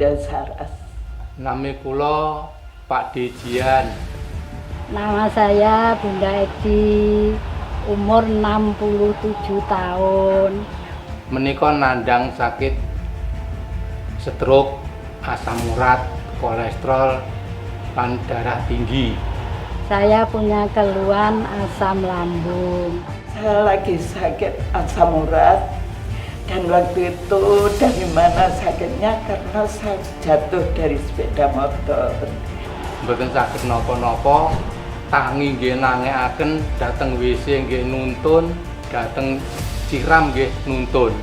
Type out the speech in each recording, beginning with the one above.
Bunda Saras. Nami kula Pak Dejian. Nama saya Bunda Edi, umur 67 tahun. Menika nandang sakit stroke, asam urat, kolesterol, dan darah tinggi. Saya punya keluhan asam lambung. Saya lagi sakit asam urat. Dan waktu itu dari mana sakitnya? Karena saya jatuh dari sepeda motor. Mboten saged napa-napa, tangi nggih nangekaken, dateng WC nggih nuntun, dateng siram nggih nuntun.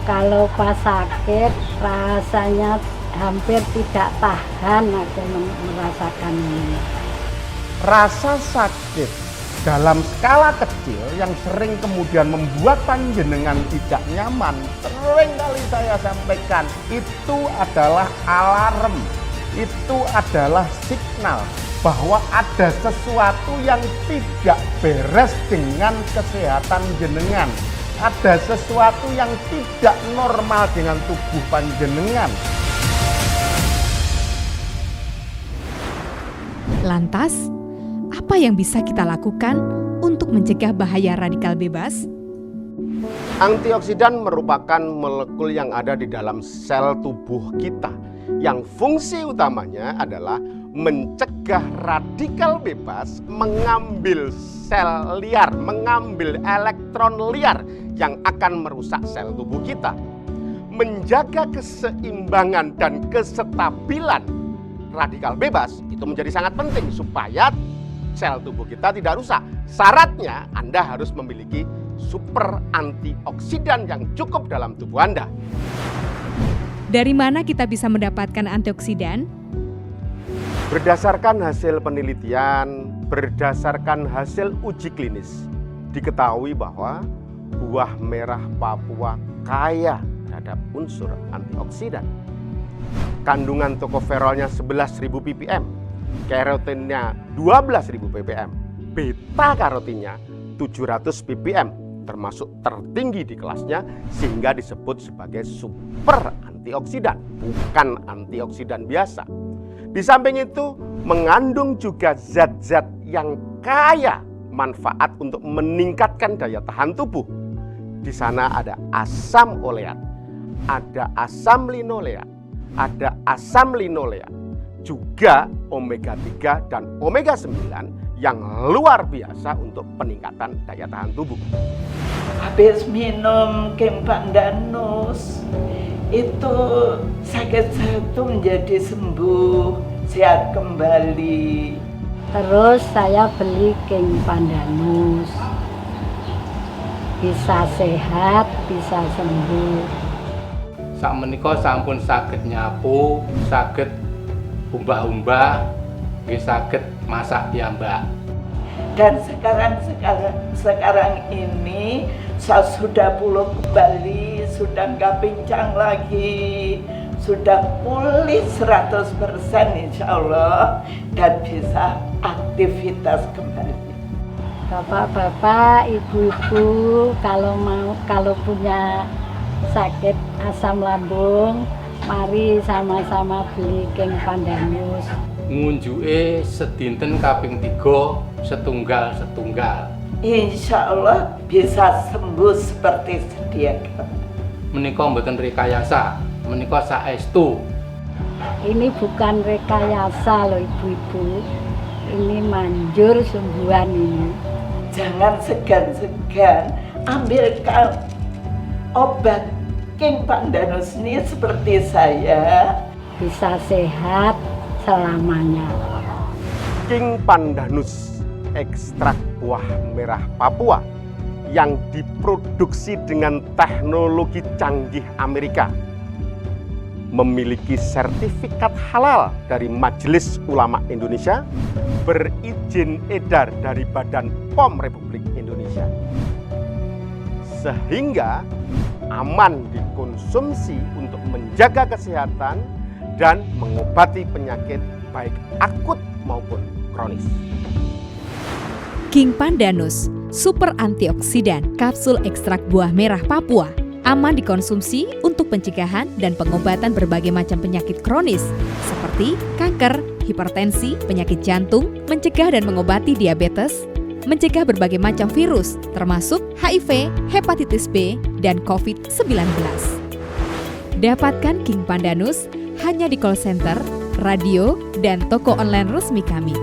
Kalau pas sakit rasanya hampir tidak tahan aku merasakan ini. Rasa sakit dalam skala kecil yang sering kemudian membuat panjenengan tidak nyaman, sering kali saya sampaikan, itu adalah alarm, itu adalah signal bahwa ada sesuatu yang tidak beres dengan kesehatan jenengan, ada sesuatu yang tidak normal dengan tubuh panjenengan. Lantas, apa yang bisa kita lakukan untuk mencegah bahaya radikal bebas? Antioksidan merupakan molekul yang ada di dalam sel tubuh kita, yang fungsi utamanya adalah mencegah radikal bebas mengambil sel liar, mengambil elektron liar yang akan merusak sel tubuh kita. Menjaga keseimbangan dan kestabilan radikal bebas itu menjadi sangat penting supaya sel tubuh kita tidak rusak. Syaratnya Anda harus memiliki super antioksidan yang cukup dalam tubuh Anda. Dari mana kita bisa mendapatkan antioksidan? Berdasarkan hasil penelitian, berdasarkan hasil uji klinis, diketahui bahwa buah merah Papua kaya terhadap unsur antioksidan. Kandungan tokoferolnya 11.000 ppm, karotinnya 12.000 ppm, beta karotinnya 700 ppm, termasuk tertinggi di kelasnya sehingga disebut sebagai super antioksidan, bukan antioksidan biasa. Di samping itu mengandung juga zat-zat yang kaya manfaat untuk meningkatkan daya tahan tubuh. Di sana ada asam oleat, ada asam linoleat, ada asam linoleat, juga omega 3 dan omega 9 yang luar biasa untuk peningkatan daya tahan tubuh. Habis minum King Pandanus, itu sakit saya itu menjadi sembuh, sehat kembali. Terus saya beli King Pandanus. Bisa sehat, bisa sembuh. Sakmenika sampun saged nyapu, saged umbah-umbah, nggih saged masak piyambak. Dan sekarang ini saya sudah pulih kembali, sudah nggak pincang lagi, sudah pulih 100% insya Allah dan bisa aktivitas kembali. Bapak-bapak, ibu-ibu, kalau punya sakit asam lambung, mari sama-sama beli King Pandanus. Ngunjuke sedinten kaping 3 setunggal. Insya Allah bisa sembuh seperti sedia kala. Menika mboten rekayasa, menika saestu. Ini bukan rekayasa loh ibu-ibu, ini manjur sungguhan ini. Jangan segan-segan ambil obat King Pandanus ini seperti saya. Bisa sehat selamanya. King Pandanus, ekstrak buah merah Papua yang diproduksi dengan teknologi canggih Amerika, memiliki sertifikat halal dari Majelis Ulama Indonesia, berizin edar dari Badan POM Republik Indonesia, sehingga aman dikonsumsi untuk menjaga kesehatan dan mengobati penyakit baik akut maupun kronis. King Pandanus, super antioksidan kapsul ekstrak buah merah Papua, aman dikonsumsi untuk pencegahan dan pengobatan berbagai macam penyakit kronis seperti kanker, hipertensi, penyakit jantung, mencegah dan mengobati diabetes, mencegah berbagai macam virus termasuk HIV, hepatitis B, dan COVID-19. Dapatkan King Pandanus hanya di call center, radio, dan toko online resmi kami.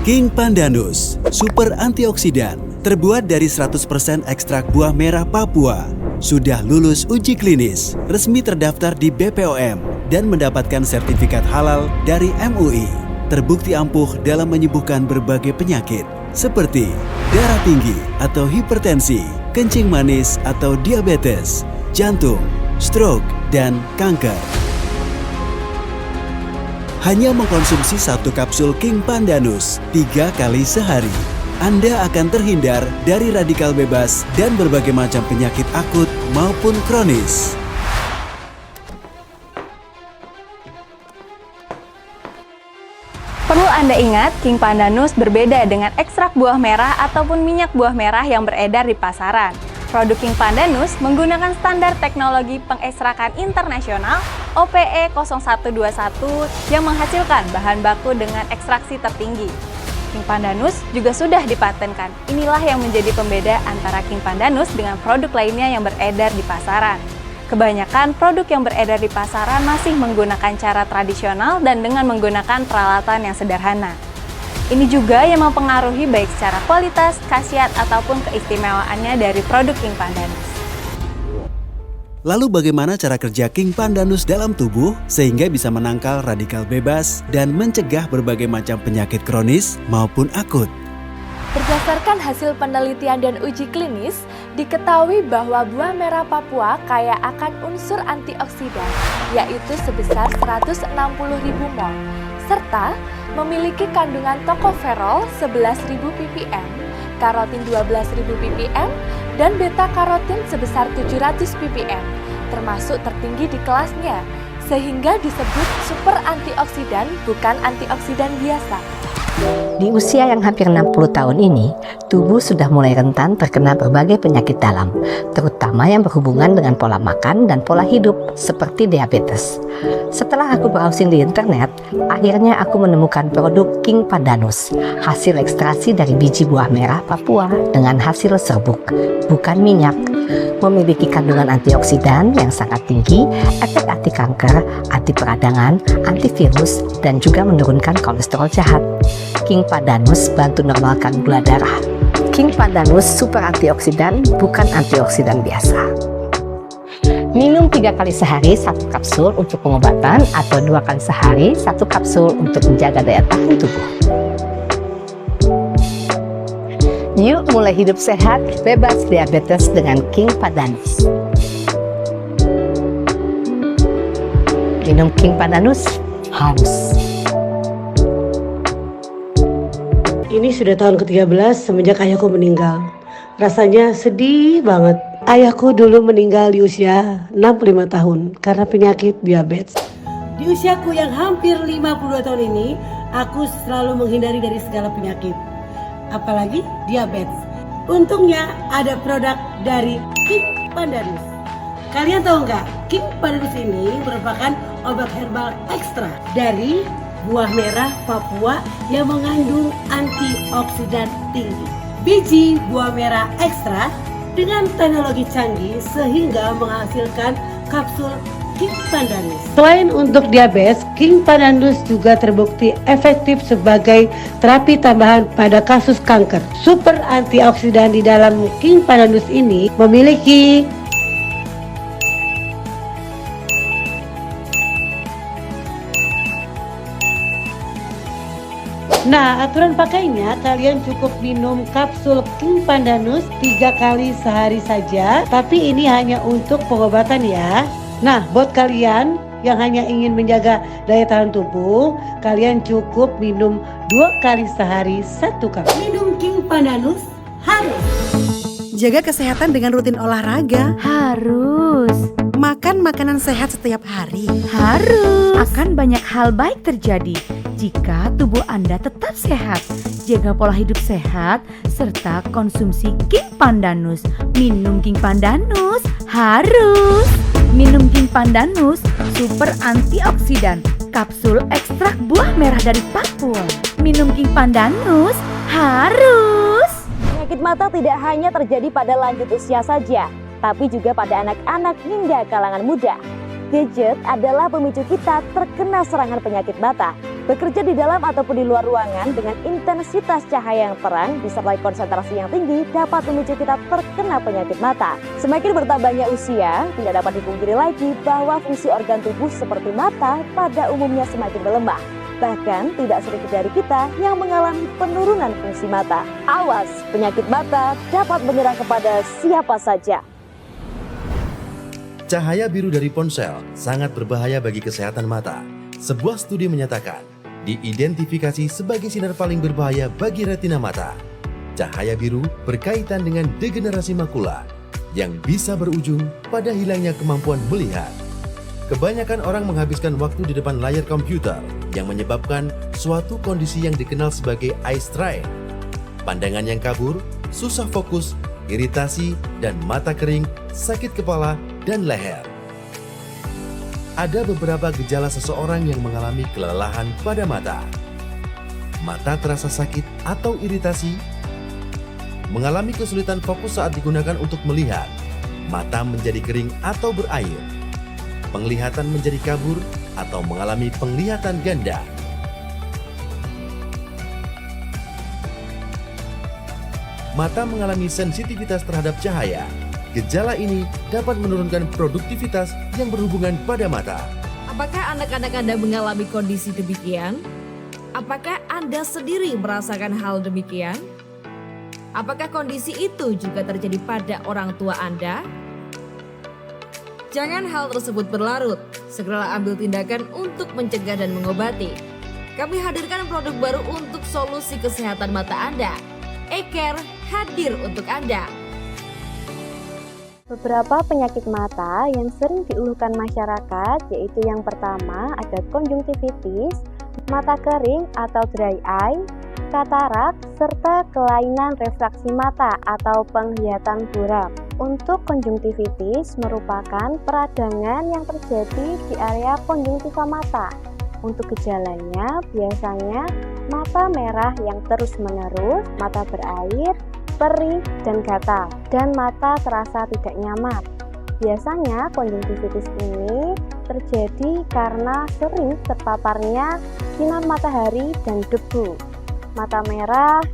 King Pandanus, super antioksidan, terbuat dari 100% ekstrak buah merah Papua. Sudah lulus uji klinis, resmi terdaftar di BPOM, dan mendapatkan sertifikat halal dari MUI. Terbukti ampuh dalam menyembuhkan berbagai penyakit, seperti darah tinggi atau hipertensi, kencing manis atau diabetes, jantung, stroke, dan kanker. Hanya mengkonsumsi 1 kapsul King Pandanus 3 kali sehari, Anda akan terhindar dari radikal bebas dan berbagai macam penyakit akut maupun kronis. Perlu Anda ingat, King Pandanus berbeda dengan ekstrak buah merah ataupun minyak buah merah yang beredar di pasaran. Produk King Pandanus menggunakan standar teknologi pengekstrakan internasional OPE 0121 yang menghasilkan bahan baku dengan ekstraksi tertinggi. King Pandanus juga sudah dipatenkan. Inilah yang menjadi pembeda antara King Pandanus dengan produk lainnya yang beredar di pasaran. Kebanyakan produk yang beredar di pasaran masih menggunakan cara tradisional dan dengan menggunakan peralatan yang sederhana. Ini juga yang mempengaruhi baik secara kualitas, khasiat, ataupun keistimewaannya dari produk King Pandanus. Lalu bagaimana cara kerja King Pandanus dalam tubuh sehingga bisa menangkal radikal bebas dan mencegah berbagai macam penyakit kronis maupun akut? Berdasarkan hasil penelitian dan uji klinis, diketahui bahwa buah merah Papua kaya akan unsur antioksidan, yaitu sebesar 160.000 mol, serta memiliki kandungan tokoferol 11.000 ppm, karotin 12.000 ppm, dan beta-karotin sebesar 700 ppm, termasuk tertinggi di kelasnya, sehingga disebut super antioksidan, bukan antioksidan biasa. Di usia yang hampir 60 tahun ini, tubuh sudah mulai rentan terkena berbagai penyakit dalam, terutama yang berhubungan dengan pola makan dan pola hidup, seperti diabetes. Setelah aku browsing di internet, akhirnya aku menemukan produk King Pandanus, hasil ekstraksi dari biji buah merah Papua dengan hasil serbuk, bukan minyak. Memiliki kandungan antioksidan yang sangat tinggi, efek anti kanker, anti peradangan, antivirus, dan juga menurunkan kolesterol jahat. King Pandanus bantu normalkan gula darah. King Pandanus super antioksidan, bukan antioksidan biasa. Minum 3 kali sehari 1 kapsul untuk pengobatan atau 2 kali sehari 1 kapsul untuk menjaga daya tahan tubuh. Yuk mulai hidup sehat, bebas diabetes dengan King Pandanus. Minum King Pandanus harus. Ini sudah tahun ke-13 semenjak ayahku meninggal. Rasanya sedih banget. Ayahku dulu meninggal di usia 65 tahun karena penyakit diabetes. Di usiaku yang hampir 52 tahun ini, aku selalu menghindari dari segala penyakit, apalagi diabetes. Untungnya ada produk dari King Pandanus. Kalian tahu nggak? King Pandanus ini merupakan obat herbal ekstra dari buah merah Papua yang mengandung antioksidan tinggi. Biji buah merah ekstra dengan teknologi canggih sehingga menghasilkan kapsul King Pandanus. Selain untuk diabetes, King Pandanus juga terbukti efektif sebagai terapi tambahan pada kasus kanker. Super antioksidan di dalam King Pandanus ini memiliki aturan pakainya, kalian cukup minum kapsul King Pandanus 3 kali sehari saja, tapi ini hanya untuk pengobatan ya. Nah, buat kalian yang hanya ingin menjaga daya tahan tubuh, kalian cukup minum 2 kali sehari 1 kapsul. Minum King Pandanus harus. Jaga kesehatan dengan rutin olahraga. Harus. Makan makanan sehat setiap hari. Harus. Akan banyak hal baik terjadi. jika tubuh Anda tetap sehat. Jaga pola hidup sehat serta konsumsi King Pandanus. Minum King Pandanus harus. Minum King Pandanus super antioksidan, kapsul ekstrak buah merah dari Papua. Minum King Pandanus harus. Penyakit mata tidak hanya terjadi pada lanjut usia saja, tapi juga pada anak-anak hingga kalangan muda. Gadget adalah pemicu kita terkena serangan penyakit mata. Bekerja di dalam ataupun di luar ruangan dengan intensitas cahaya yang terang disertai konsentrasi yang tinggi dapat memicu kita terkena penyakit mata. Semakin bertambahnya usia, tidak dapat dipungkiri lagi bahwa fungsi organ tubuh seperti mata pada umumnya semakin melemah. Bahkan tidak sedikit dari kita yang mengalami penurunan fungsi mata. Awas, penyakit mata dapat menyerang kepada siapa saja. Cahaya biru dari ponsel sangat berbahaya bagi kesehatan mata. Sebuah studi menyatakan, diidentifikasi sebagai sinar paling berbahaya bagi retina mata. Cahaya biru berkaitan dengan degenerasi makula yang bisa berujung pada hilangnya kemampuan melihat. Kebanyakan orang menghabiskan waktu di depan layar komputer yang menyebabkan suatu kondisi yang dikenal sebagai eye strain. Pandangan yang kabur, susah fokus, iritasi, dan mata kering, sakit kepala, dan leher. Ada beberapa gejala seseorang yang mengalami kelelahan pada mata. Mata terasa sakit atau iritasi, mengalami kesulitan fokus saat digunakan untuk melihat, mata menjadi kering atau berair, penglihatan menjadi kabur atau mengalami penglihatan ganda. Mata mengalami sensitivitas terhadap cahaya. Gejala ini dapat menurunkan produktivitas yang berhubungan pada mata. Apakah anak-anak Anda mengalami kondisi demikian? Apakah Anda sendiri merasakan hal demikian? Apakah kondisi itu juga terjadi pada orang tua Anda? Jangan hal tersebut berlarut, segeralah ambil tindakan untuk mencegah dan mengobati. Kami hadirkan produk baru untuk solusi kesehatan mata Anda. Eye-Care hadir untuk Anda. Beberapa penyakit mata yang sering dikeluhkan masyarakat yaitu yang pertama ada konjungtivitis, mata kering atau dry eye, katarak, serta kelainan refraksi mata atau penglihatan buram. Untuk konjungtivitis merupakan peradangan yang terjadi di area konjungtiva mata. Untuk gejalanya biasanya mata merah yang terus-menerus, mata berair, perih, dan gatal, dan mata terasa tidak nyaman. Biasanya konjungtivitis ini terjadi karena sering terpaparnya sinar matahari dan debu. Mata merah,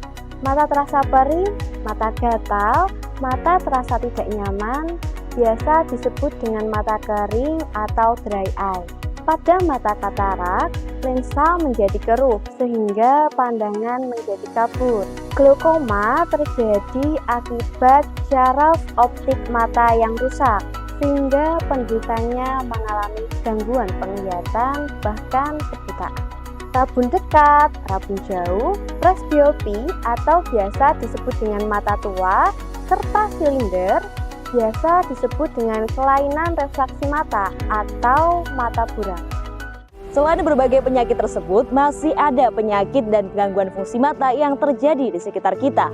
mata terasa perih, mata gatal, mata terasa tidak nyaman, biasa disebut dengan mata kering atau dry eye. Pada mata katarak, lensa menjadi keruh sehingga pandangan menjadi kabur. Glaukoma terjadi akibat syaraf optik mata yang rusak sehingga penderitanya mengalami gangguan penglihatan bahkan kebutaan. Rabun dekat, rabun jauh, presbiopi atau biasa disebut dengan mata tua, serta silinder biasa disebut dengan kelainan refraksi mata atau mata buram. Selain berbagai penyakit tersebut, masih ada penyakit dan gangguan fungsi mata yang terjadi di sekitar kita.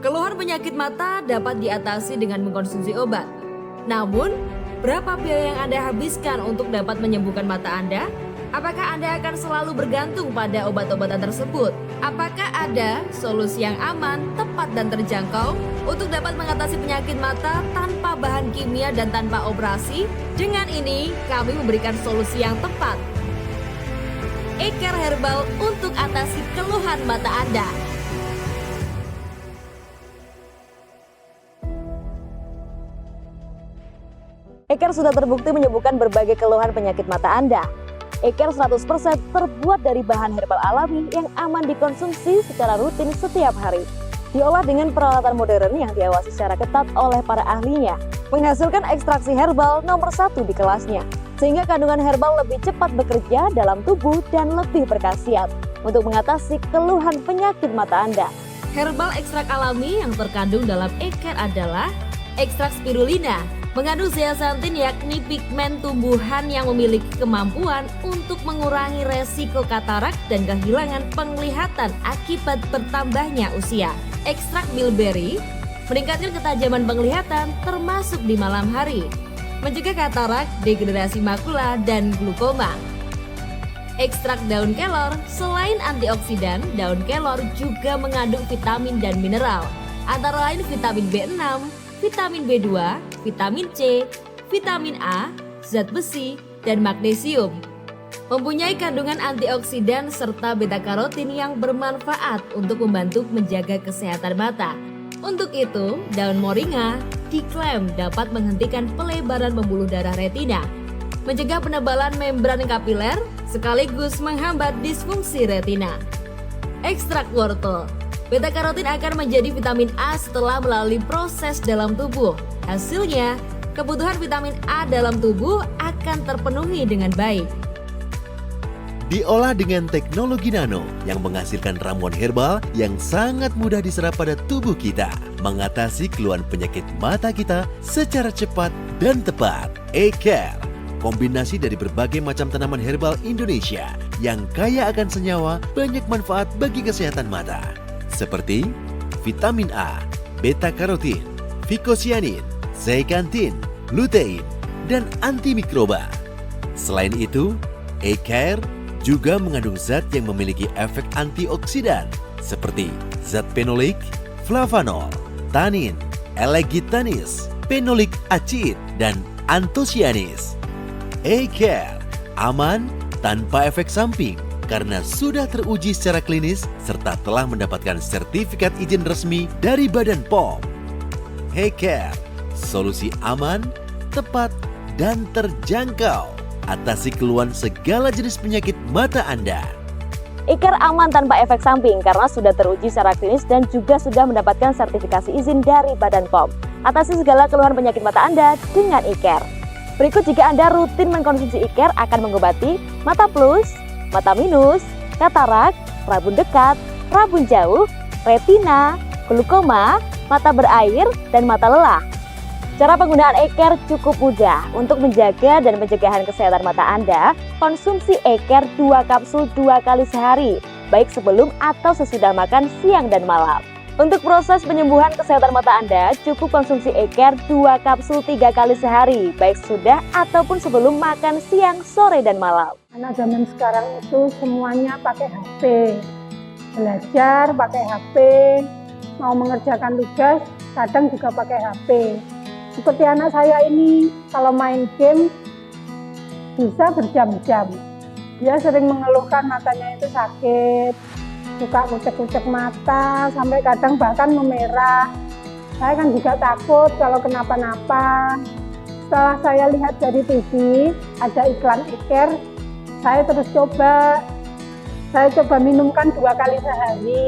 Keluhan penyakit mata dapat diatasi dengan mengkonsumsi obat. Namun, berapa biaya yang Anda habiskan untuk dapat menyembuhkan mata Anda? Apakah Anda akan selalu bergantung pada obat-obatan tersebut? Apakah ada solusi yang aman, tepat, dan terjangkau untuk dapat mengatasi penyakit mata tanpa bahan kimia dan tanpa operasi? Dengan ini, kami memberikan solusi yang tepat. Eye-Care Herbal untuk atasi keluhan mata Anda. Eye-Care sudah terbukti menyembuhkan berbagai keluhan penyakit mata Anda. Eye-Care 100% terbuat dari bahan herbal alami yang aman dikonsumsi secara rutin setiap hari. Diolah dengan peralatan modern yang diawasi secara ketat oleh para ahlinya, menghasilkan ekstraksi herbal nomor 1 di kelasnya, sehingga kandungan herbal lebih cepat bekerja dalam tubuh dan lebih berkhasiat untuk mengatasi keluhan penyakit mata Anda. Herbal ekstrak alami yang terkandung dalam Eye-Care adalah ekstrak spirulina, Mengandung zeaxanthin yakni pigmen tumbuhan yang memiliki kemampuan untuk mengurangi resiko katarak dan kehilangan penglihatan akibat bertambahnya usia. Ekstrak bilberry meningkatkan ketajaman penglihatan termasuk di malam hari, mencegah katarak, degenerasi makula, dan glukoma. Ekstrak daun kelor selain antioksidan, daun kelor juga mengandung vitamin dan mineral, antara lain vitamin B6, vitamin B2, vitamin C, vitamin A, zat besi, dan magnesium. Mempunyai kandungan antioksidan serta beta-karotin yang bermanfaat untuk membantu menjaga kesehatan mata. Untuk itu, daun moringa diklaim dapat menghentikan pelebaran pembuluh darah retina, mencegah penebalan membran kapiler, sekaligus menghambat disfungsi retina. Ekstrak wortel. Beta-karotin akan menjadi vitamin A setelah melalui proses dalam tubuh. Hasilnya, kebutuhan vitamin A dalam tubuh akan terpenuhi dengan baik. Diolah dengan teknologi nano yang menghasilkan ramuan herbal yang sangat mudah diserap pada tubuh kita, mengatasi keluhan penyakit mata kita secara cepat dan tepat. E-Care, kombinasi dari berbagai macam tanaman herbal Indonesia yang kaya akan senyawa, banyak manfaat bagi kesehatan mata, seperti vitamin A, beta-karotin, vicocyanin, zeaxanthin, lutein, dan antimikroba. Selain itu, E-Care juga mengandung zat yang memiliki efek antioksidan seperti zat fenolik, flavanol, tanin, elegitanis, fenolik acid, dan antosianis. E-Care aman tanpa efek samping karena sudah teruji secara klinis serta telah mendapatkan sertifikat izin resmi dari Badan POM. E-Care, solusi aman, tepat, dan terjangkau. Atasi keluhan segala jenis penyakit mata Anda. E-Care aman tanpa efek samping karena sudah teruji secara klinis dan juga sudah mendapatkan sertifikasi izin dari Badan POM. Atasi segala keluhan penyakit mata Anda dengan E-Care. Berikut jika Anda rutin mengkonsumsi E-Care akan mengobati mata plus, mata minus, katarak, rabun dekat, rabun jauh, retina, glukoma, mata berair, dan mata lelah. Cara penggunaan E-Care cukup mudah. Untuk menjaga dan pencegahan kesehatan mata Anda, konsumsi E-Care 2 kapsul 2 kali sehari, baik sebelum atau sesudah makan siang dan malam. Untuk proses penyembuhan kesehatan mata Anda, cukup konsumsi E-Care 2 kapsul 3 kali sehari, baik sudah ataupun sebelum makan siang, sore, dan malam. Anak zaman sekarang itu semuanya pakai HP. Belajar pakai HP, mau mengerjakan tugas, kadang juga pakai HP. Seperti anak saya ini, kalau main game bisa berjam-jam. Dia sering mengeluhkan matanya itu sakit, suka kucek-kucek mata, sampai kadang bahkan memerah. Saya kan juga takut kalau kenapa-napa. Setelah saya lihat dari TV, ada iklan E-Care, saya terus coba. Saya coba minumkan 2 kali sehari.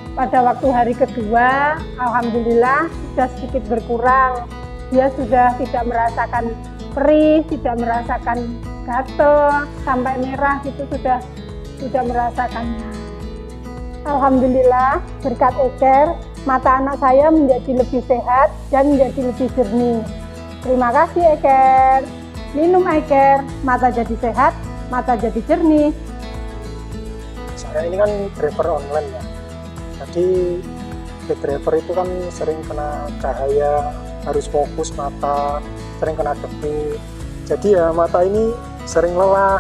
Pada waktu hari kedua, alhamdulillah sudah sedikit berkurang. Dia sudah tidak merasakan perih, tidak merasakan gatel, sampai merah gitu sudah merasakannya. Alhamdulillah berkat E-Care, mata anak saya menjadi lebih sehat dan menjadi lebih jernih. Terima kasih E-Care. Minum E-Care, mata jadi sehat, mata jadi jernih. Saya ini kan driver online ya. Jadi driver itu kan sering kena cahaya, harus fokus mata, sering kena debu. Jadi ya mata ini sering lelah,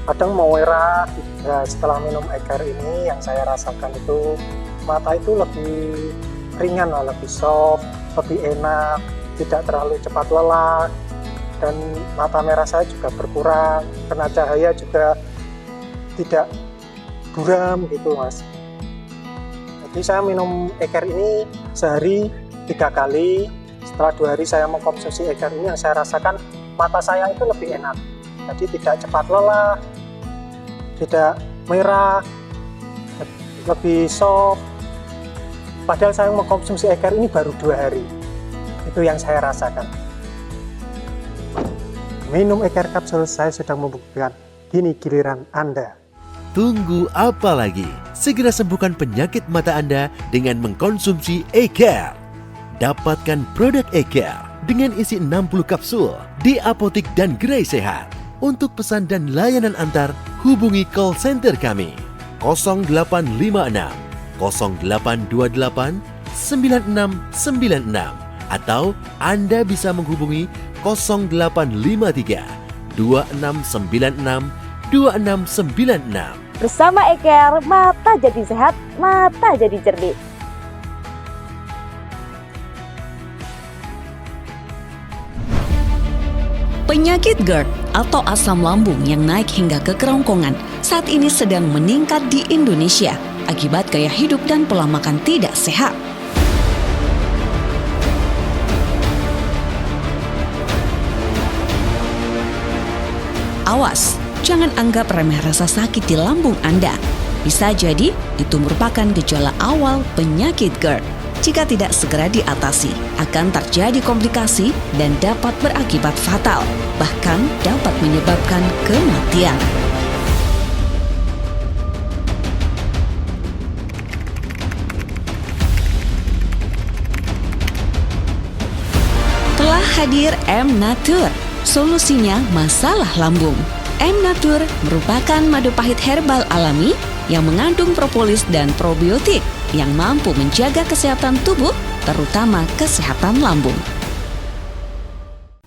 kadang mau merah. Ya, setelah minum E-Care ini yang saya rasakan itu mata itu lebih ringan lah, lebih soft, lebih enak, tidak terlalu cepat lelah, dan mata merah saya juga berkurang, kena cahaya juga tidak buram gitu mas. Jadi saya minum E-Care ini sehari 3 kali. Setelah 2 hari saya mengkonsumsi E-Care ini, yang saya rasakan mata saya itu lebih enak. Jadi tidak cepat lelah, tidak merah, lebih soft. Padahal saya mengkonsumsi E-Care ini baru 2 hari. Itu yang saya rasakan. Minum E-Care kapsul, saya sudah membuktikan. Kini giliran Anda. Tunggu apa lagi? Segera sembuhkan penyakit mata Anda dengan mengkonsumsi E-Care. Dapatkan produk E-Care dengan isi 60 kapsul di apotik dan gerai sehat. Untuk pesan dan layanan antar, hubungi call center kami 0856 0828 9696 atau Anda bisa menghubungi 0853 2696 2696. Bersama eCare, mata jadi sehat, mata jadi jernih. Penyakit GERD atau asam lambung yang naik hingga ke kerongkongan saat ini sedang meningkat di Indonesia akibat gaya hidup dan pola makan tidak sehat. Awas, jangan anggap remeh rasa sakit di lambung Anda. Bisa jadi itu merupakan gejala awal penyakit GERD. Jika tidak segera diatasi, akan terjadi komplikasi dan dapat berakibat fatal, bahkan dapat menyebabkan kematian. Telah hadir M-Natur, solusinya masalah lambung. M-Natur merupakan madu pahit herbal alami yang mengandung propolis dan probiotik yang mampu menjaga kesehatan tubuh, terutama kesehatan lambung.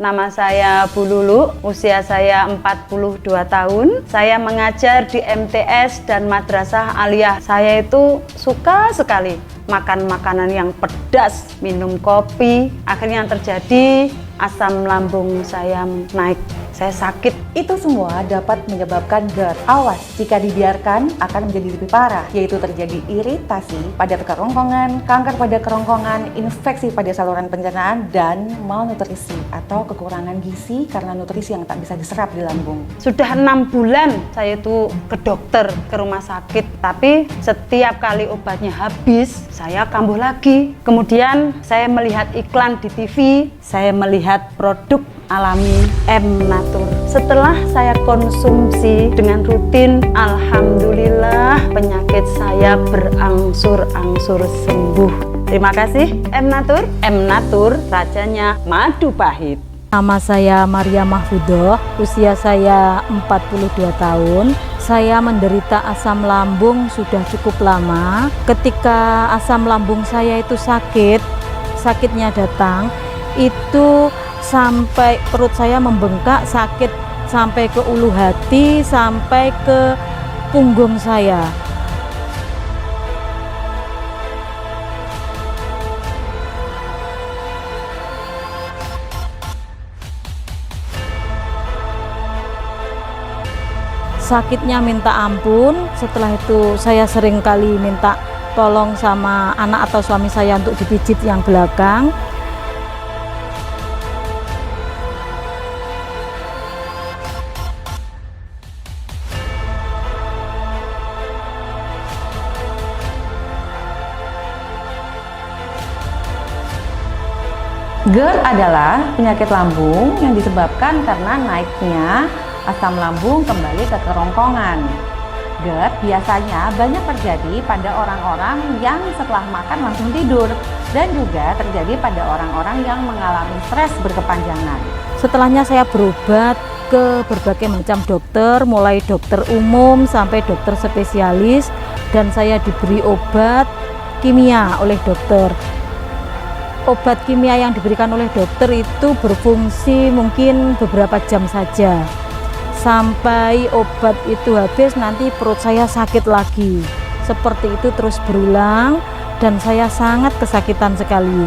Nama saya Bu Lulu, usia saya 42 tahun. Saya mengajar di MTS dan Madrasah Aliyah. Saya itu suka sekali makan makanan yang pedas, minum kopi. Akhirnya yang terjadi asam lambung saya naik. Saya sakit. Itu semua dapat menyebabkan GERD. Awas, jika dibiarkan akan menjadi lebih parah, yaitu terjadi iritasi pada kerongkongan, kanker pada kerongkongan, infeksi pada saluran pencernaan, dan malnutrisi atau kekurangan gizi karena nutrisi yang tak bisa diserap di lambung. Sudah 6 bulan saya itu ke dokter, ke rumah sakit, tapi setiap kali obatnya habis, saya kambuh lagi. Kemudian saya melihat iklan di TV, saya melihat produk alami M-Natur. Setelah saya konsumsi dengan rutin, alhamdulillah penyakit saya berangsur-angsur sembuh. Terima kasih M-Natur. M-Natur racanya madu pahit. Nama saya Maria Mahfudoh, usia saya 42 tahun. Saya menderita asam lambung sudah cukup lama. Ketika asam lambung saya itu sakitnya datang, itu sampai perut saya membengkak, sakit sampai ke ulu hati, sampai ke punggung saya. Sakitnya minta ampun. Setelah itu saya sering kali minta tolong sama anak atau suami saya untuk dipijit yang belakang. GERD adalah penyakit lambung yang disebabkan karena naiknya asam lambung kembali ke kerongkongan. GERD biasanya banyak terjadi pada orang-orang yang setelah makan langsung tidur dan juga terjadi pada orang-orang yang mengalami stres berkepanjangan. Setelahnya saya berobat ke berbagai macam dokter, mulai dokter umum sampai dokter spesialis, dan saya diberi obat kimia oleh dokter. Obat kimia yang diberikan oleh dokter itu berfungsi mungkin beberapa jam saja. Sampai obat itu habis, nanti perut saya sakit lagi. Seperti itu terus berulang dan saya sangat kesakitan sekali.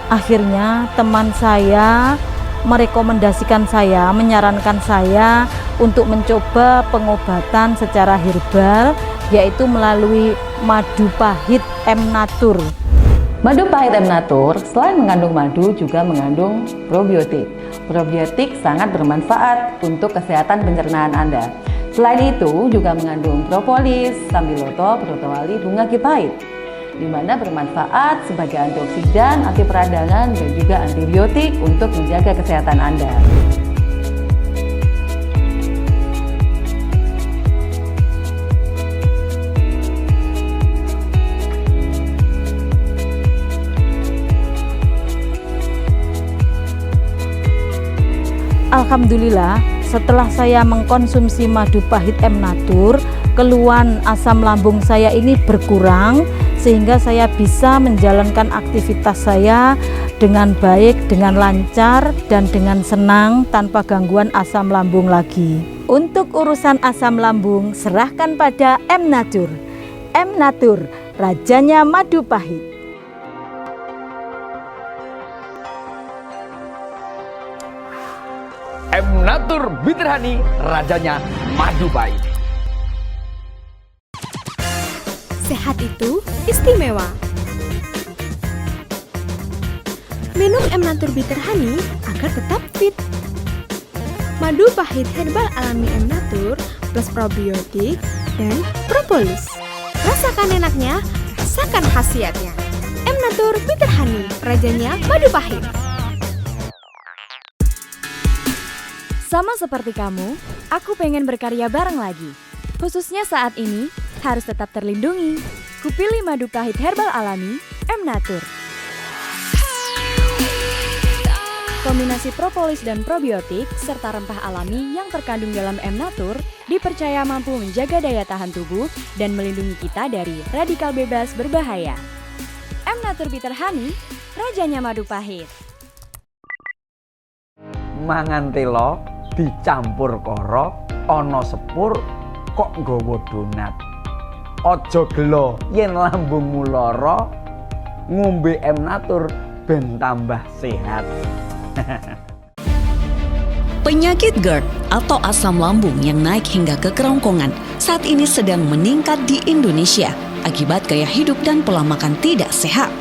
Akhirnya teman saya merekomendasikan saya, menyarankan saya untuk mencoba pengobatan secara herbal, yaitu melalui madu pahit M-Natur. Madu pahit M-Natur selain mengandung madu juga mengandung probiotik. Probiotik sangat bermanfaat untuk kesehatan pencernaan Anda. Selain itu juga mengandung propolis, sambiloto, protowali, bunga kipait, di mana bermanfaat sebagai antioksidan, anti peradangan, dan juga antibiotik untuk menjaga kesehatan Anda. alhamdulillah setelah saya mengkonsumsi madu pahit M Natur, keluhan asam lambung saya ini berkurang sehingga saya bisa menjalankan aktivitas saya dengan baik, dengan lancar dan dengan senang tanpa gangguan asam lambung lagi. Untuk urusan asam lambung serahkan pada M Natur. M Natur, rajanya madu pahit. M Natur Bitter Honey, rajanya madu pahit. Sehat itu istimewa. Minum M Natur Bitter Honey agar tetap fit. Madu pahit herbal alami M Natur plus probiotik dan propolis. Rasakan enaknya, rasakan khasiatnya. M Natur Bitter Honey, rajanya madu pahit. Sama seperti kamu, aku pengen berkarya bareng lagi. Khususnya saat ini, harus tetap terlindungi. Kupilih madu pahit herbal alami M Natur. Kombinasi propolis dan probiotik serta rempah alami yang terkandung dalam M Natur dipercaya mampu menjaga daya tahan tubuh dan melindungi kita dari radikal bebas berbahaya. M Natur Bitter Honey, rajanya madu pahit. Mangan telo dicampur koro, ono sepur kok nggawa donat. Ojo gelo yen lambungmu lara, ngombe M Natur ben tambah sehat. Penyakit GERD atau asam lambung yang naik hingga ke kerongkongan saat ini sedang meningkat di Indonesia akibat gaya hidup dan pola makan tidak sehat.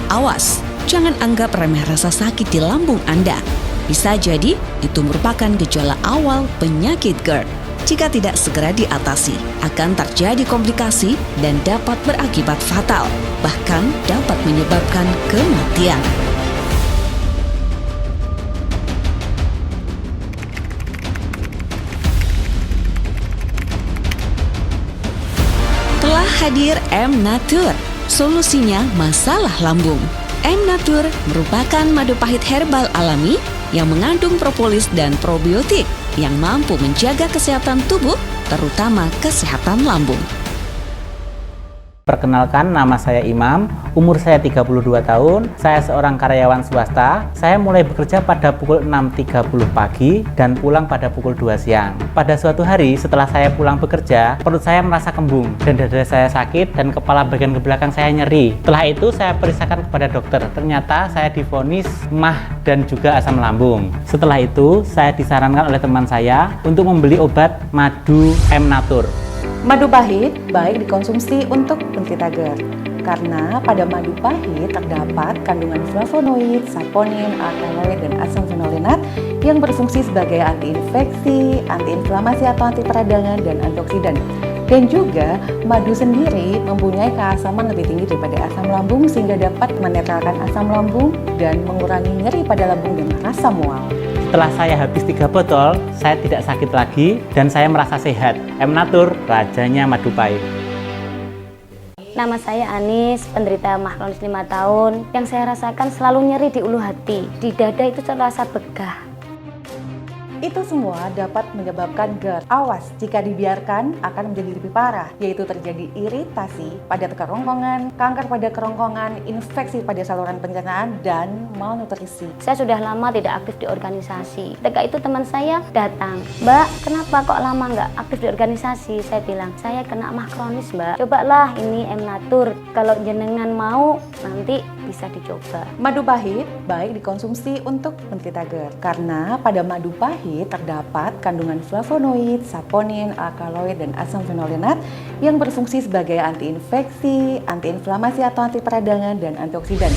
Awas, jangan anggap remeh rasa sakit di lambung Anda. Bisa jadi itu merupakan gejala awal penyakit GERD. Jika tidak segera diatasi, akan terjadi komplikasi dan dapat berakibat fatal, bahkan dapat menyebabkan kematian. Telah hadir M Natur. Solusinya masalah lambung. M Natur merupakan madu pahit herbal alami yang mengandung propolis dan probiotik yang mampu menjaga kesehatan tubuh, terutama kesehatan lambung. Perkenalkan, nama saya Imam, umur saya 32 tahun, saya seorang karyawan swasta. Saya mulai bekerja pada pukul 6.30 pagi dan pulang pada pukul 2 siang. Pada suatu hari setelah saya pulang bekerja, perut saya merasa kembung dan dada saya sakit dan kepala bagian ke belakang saya nyeri. Setelah itu saya periksakan kepada dokter, ternyata saya divonis MAH dan juga asam lambung. Setelah itu saya disarankan oleh teman saya untuk membeli obat madu M Natur. Madu pahit baik dikonsumsi untuk penderita GERD karena pada madu pahit terdapat kandungan flavonoid, saponin, alkaloid, dan asam fenolenat yang berfungsi sebagai antiinfeksi, antiinflamasi atau anti peradangan, dan antioksidan. Dan juga madu sendiri mempunyai keasaman lebih tinggi daripada asam lambung sehingga dapat menetralkan asam lambung dan mengurangi nyeri pada lambung dan rasa mual. Setelah saya habis 3 botol, saya tidak sakit lagi dan saya merasa sehat. M Natur, rajanya madu pahit. Nama saya Anis, penderita MAH kronis 5 tahun. Yang saya rasakan selalu nyeri di ulu hati. Di dada itu terasa begah. Itu semua dapat menyebabkan GERD. Awas, jika dibiarkan akan menjadi lebih parah, yaitu terjadi iritasi pada kerongkongan, kanker pada kerongkongan, infeksi pada saluran pencernaan, dan malnutrisi. Saya sudah lama tidak aktif di organisasi. Ketika itu teman saya datang, "Mbak, kenapa kok lama nggak aktif di organisasi?" Saya bilang, "Saya kena MAH kronis, Mbak. Cobalah ini M Natur. Kalau jenengan mau, nanti bisa dicoba." Madu pahit baik dikonsumsi untuk penderita GERD karena pada madu pahit terdapat kandungan flavonoid, saponin, alkaloid, dan asam fenolenat yang berfungsi sebagai antiinfeksi, antiinflamasi atau anti peradangan, dan antioksidan.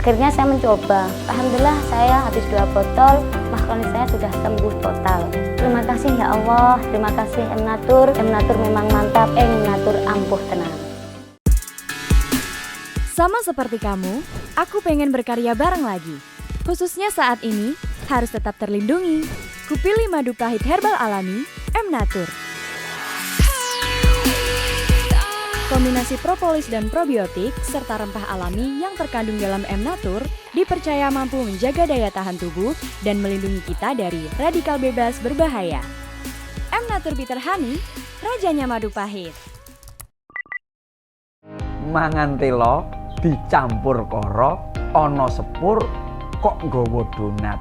Akhirnya saya mencoba. Alhamdulillah saya habis 2 botol, MAH kronis saya sudah sembuh total. Terima kasih ya Allah, terima kasih M Natur. M Natur memang mantap, M Natur ampuh tenang. Sama seperti kamu, aku pengen berkarya bareng lagi. Khususnya saat ini, harus tetap terlindungi. Kupilih madu pahit herbal alami M Natur. Kombinasi propolis dan probiotik serta rempah alami yang terkandung dalam M-Natur dipercaya mampu menjaga daya tahan tubuh dan melindungi kita dari radikal bebas berbahaya. M-Natur Bitter Honey, rajanya madu pahit. Mangan telo dicampur karo ana sepur kok nggawa donat.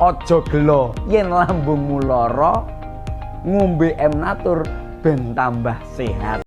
Aja gelo yen lambungmu lara, ngombe M-Natur ben tambah sehat.